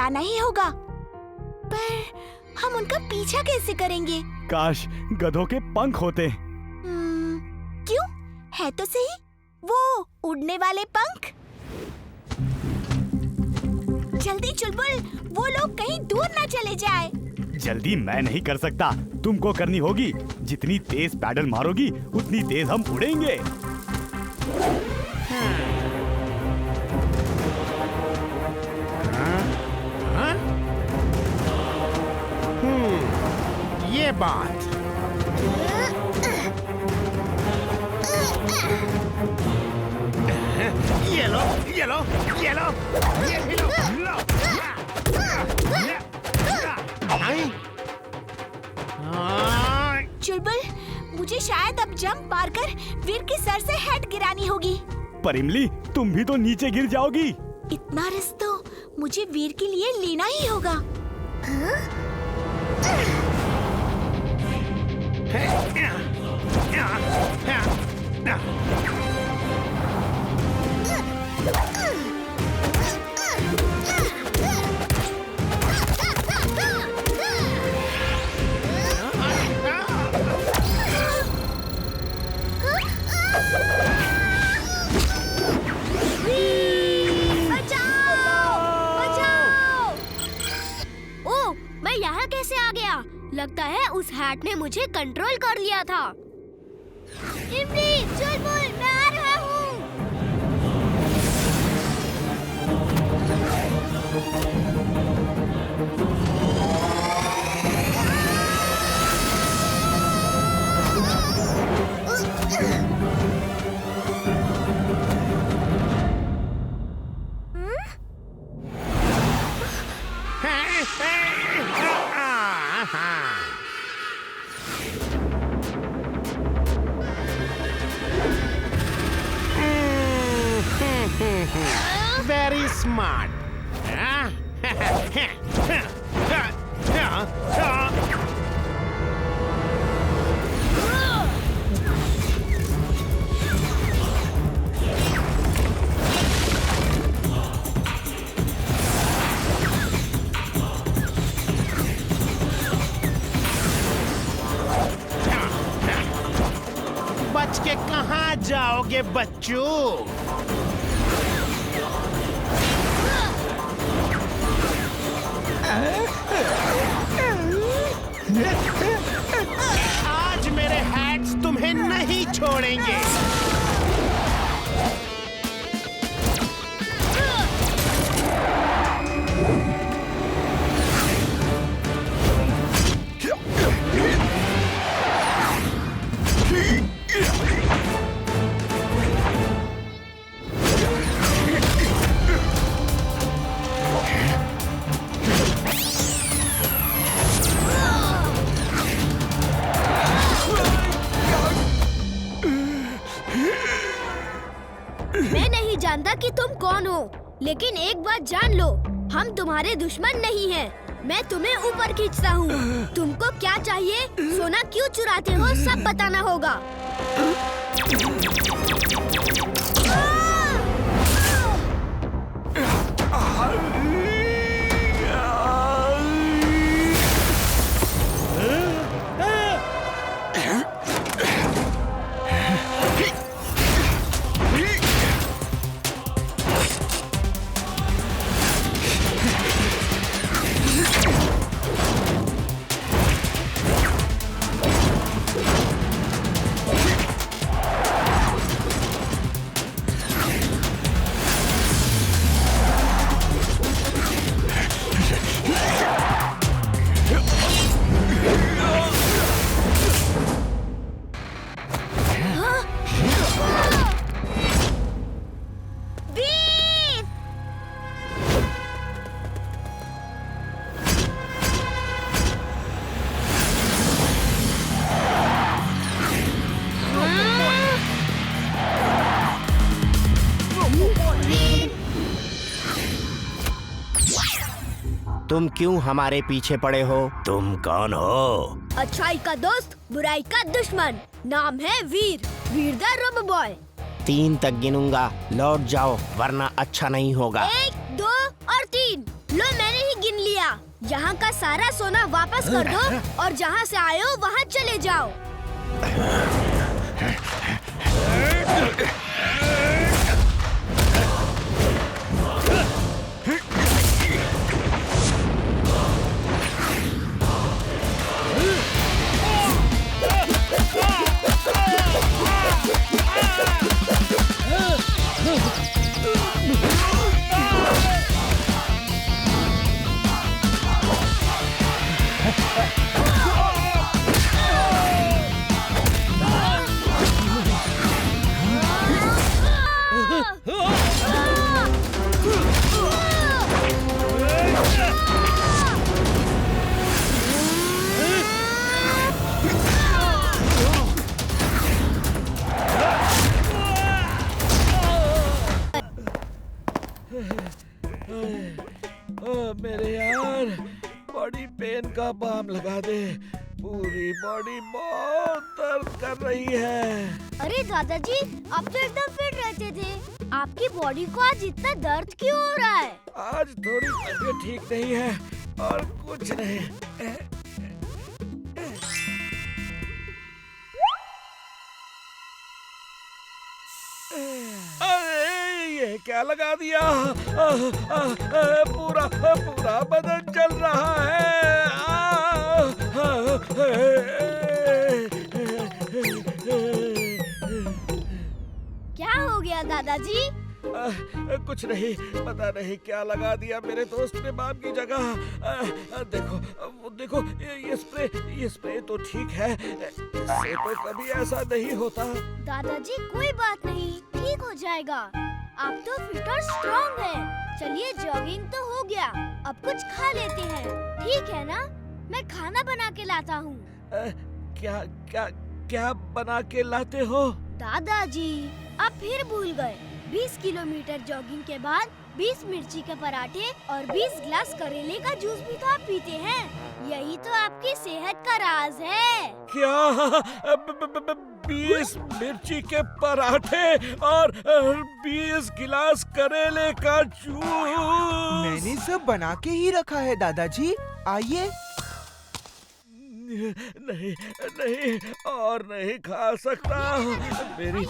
बताना ही होगा। पर हम उनका पीछा कैसे करेंगे? काश गधों के पंख होते। क्यों? है तो सही, वो उड़ने वाले पंख। जल्दी चुलबुल, वो लोग कहीं दूर ना चले जाए। जल्दी मैं नहीं कर सकता, तुमको करनी होगी। जितनी तेज पैडल मारोगी उतनी तेज हम उड़ेंगे। ये बात। ये लो, ये लो, ये लो, ये लो, लो। चुलबुल, मुझे शायद अब जंप मारकर वीर के सर से हैट गिरानी होगी। पर इमली, तुम भी तो नीचे गिर जाओगी। इतना रिस्क तो मुझे वीर के लिए लेना ही होगा। लगता है उस हैट ने मुझे कंट्रोल कर लिया था। इमली, चुलबुल, मैं आ रहा हूँ। Very smart. बच के कहाँ जाओगे बच्चों? आज मेरे हैट्स तुम्हें नहीं छोड़ेंगे। मैं नहीं जानता कि तुम कौन हो, लेकिन एक बात जान लो, हम तुम्हारे दुश्मन नहीं हैं। मैं तुम्हें ऊपर खींचता हूँ। तुमको क्या चाहिए, सोना क्यों चुराते हो, सब बताना होगा। तुम क्यों हमारे पीछे पड़े हो? तुम कौन हो? अच्छाई का दोस्त, बुराई का दुश्मन। नाम है वीर, वीर द रोबो बॉय। 3 तक गिनूंगा, लौट जाओ वरना अच्छा नहीं होगा। 1, 2 और 3। लो, मैंने ही यहाँ का सारा सोना वापस कर दो और जहाँ से आए हो वहाँ चले जाओ। मेरे यार, बॉडी पेन का बाम लगा दे। पूरी बॉडी बहुत दर्द कर रही है। अरे दादाजी, आप तो एकदम फिट रहते थे। आपकी बॉडी को आज इतना दर्द क्यों हो रहा है? आज थोड़ी तबीयत ठीक नहीं है और कुछ नहीं। अरे ये क्या लगा दिया? पूरा पूरा बदन जल रहा है। क्या हो गया दादाजी? कुछ नहीं, पता नहीं क्या लगा दिया मेरे दोस्त ने बाम की जगह। देखो ये स्प्रे तो ठीक है, इससे तो कभी ऐसा नहीं होता। दादाजी कोई बात नहीं, ठीक हो जाएगा। आप तो फिट और स्ट्रॉन्ग हैं। चलिए जॉगिंग तो हो गया, अब कुछ खा लेते हैं, ठीक है ना? मैं खाना बना के लाता हूँ। क्या क्या क्या बना के लाते हो? दादाजी आप फिर भूल गए। 20 किलोमीटर जॉगिंग के बाद 20 मिर्ची के पराठे और 20 ग्लास करेले का जूस भी तो आप पीते हैं। यही तो आपकी सेहत का राज है। क्या 20 मिर्ची के पराठे और 20 गिलास करेले का जूस? मैंने सब बना के ही रखा है दादाजी, आइए। नहीं नहीं, और नहीं खा सकता। मेरी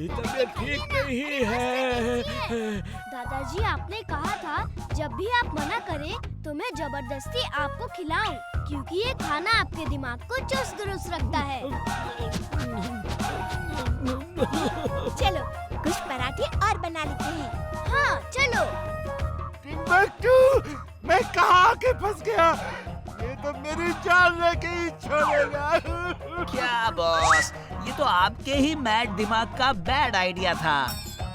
तबीयत ठीक नहीं है। दादाजी आपने कहा था जब भी आप मना करें तो मैं जबरदस्ती आपको खिलाऊं, क्योंकि ये खाना आपके दिमाग को चुस्त दुरुस्त रखता है। चलो कुछ पराठे और बना लेते हैं। हाँ चलो। टिम्बकटू, मैं कहाँ के फंस गया? ये तो मेरी जान लेके ही छोड़ेगा। क्या बॉस, ये तो आपके ही मैड दिमाग का बैड आइडिया था।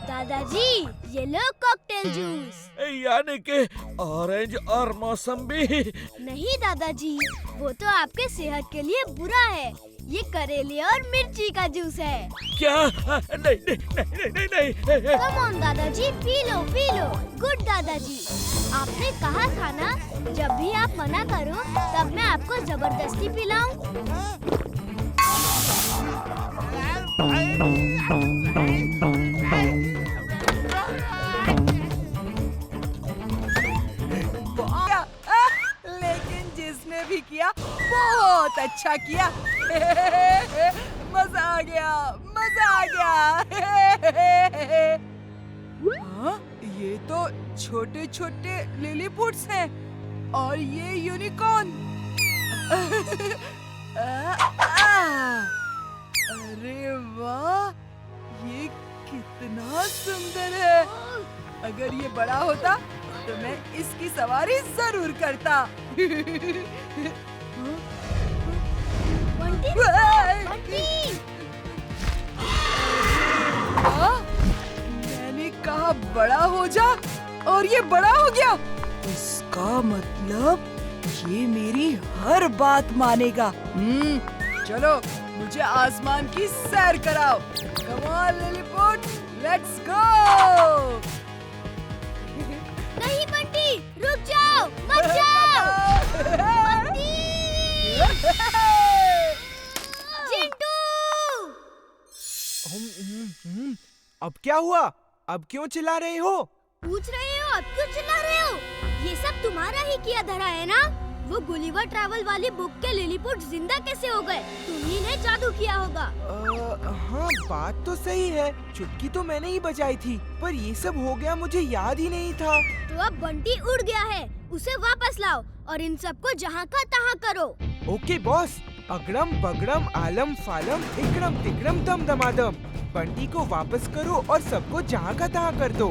दादाजी ये लो कॉकटेल जूस। यानी कि ऑरेंज और मौसम्बी? नहीं दादाजी, वो तो आपके सेहत के लिए बुरा है। ये करेले और मिर्ची का जूस है। क्या? नहीं नहीं नहीं नहीं नहीं। कम ऑन दादाजी, P low P low. Good दादाजी, आपने कहा था ना जब भी आप मना करो तब मैं आपको जबरदस्ती पिलाऊं। लेकिन जिसने भी किया बहुत अच्छा किया। मजा आ गया, मजा आ गया। हाँ, ये तो छोटे छोटे लिलीपुट्स हैं और ये यूनिकॉर्न। अरे वाह, ये कितना सुंदर है। अगर ये बड़ा होता तो मैं इसकी सवारी जरूर करता। बंटी, बंटी। मैंने कहा बड़ा हो जा और ये बड़ा हो गया। इसका मतलब ये मेरी हर बात मानेगा। चलो मुझे आसमान की सैर कराओ। Come on Lilliput, let's go. नहीं बंटी, रुक जाओ, मत जाओ। बंटी! चिंटू! अब क्या हुआ? अब क्यों चिल्ला रहे हो? पूछ रहे हो अब क्यों चिल्ला रहे हो? ये सब तुम्हारा ही किया धरा है ना? वो गुलिवर ट्रैवल वाली बुक के लिलीपुट जिंदा कैसे हो गए? तुम्ही ने जादू किया होगा। हाँ, बात तो सही है। चुटकी तो मैंने ही बजाई थी, पर ये सब हो गया मुझे याद ही नहीं था। तो अब बंटी उड़ गया है, उसे वापस लाओ और इन सबको जहाँ का तहाँ करो। Okay boss. अगड़म बगड़म आलम फालम इकड़म तिकड़म दम दमादम। बंटी को वापस करो और सबको जहाँ का तहाँ कर दो।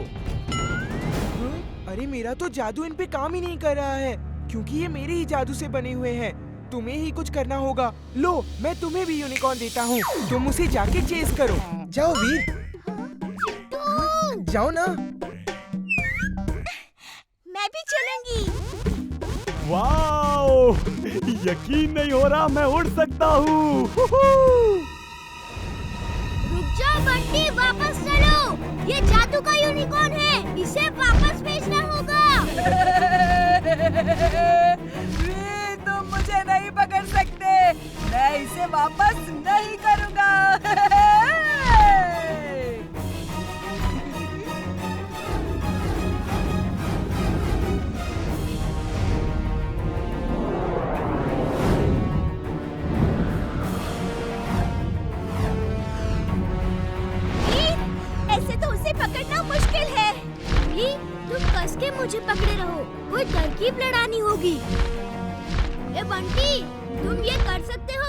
अरे मेरा तो जादू इन पे काम ही नहीं कर रहा है, क्योंकि ये मेरे ही जादू से बने हुए हैं। तुम्हें ही कुछ करना होगा। लो, मैं तुम्हें भी यूनिकॉर्न देता हूँ, तुम उसे जाके चेस करो। जाओ वीर, जाओ ना। मैं भी चलूंगी। वाओ, यकीन नहीं हो रहा मैं उड़ सकता हूँ। रुक जाओ बंटी, वापस चलो। ये जादू का यूनिकॉर्न है, इसे वापस भेजना होगा। वीर, तुम मुझे नहीं पकड़ सकते, मैं इसे वापस नहीं करूँगा। ऐसे तो उसे पकड़ना मुश्किल है। ये तुम कस के मुझे पकड़े रहो, कोई तरकीब लड़ानी होगी। ए बंटी, तुम ये कर सकते हो?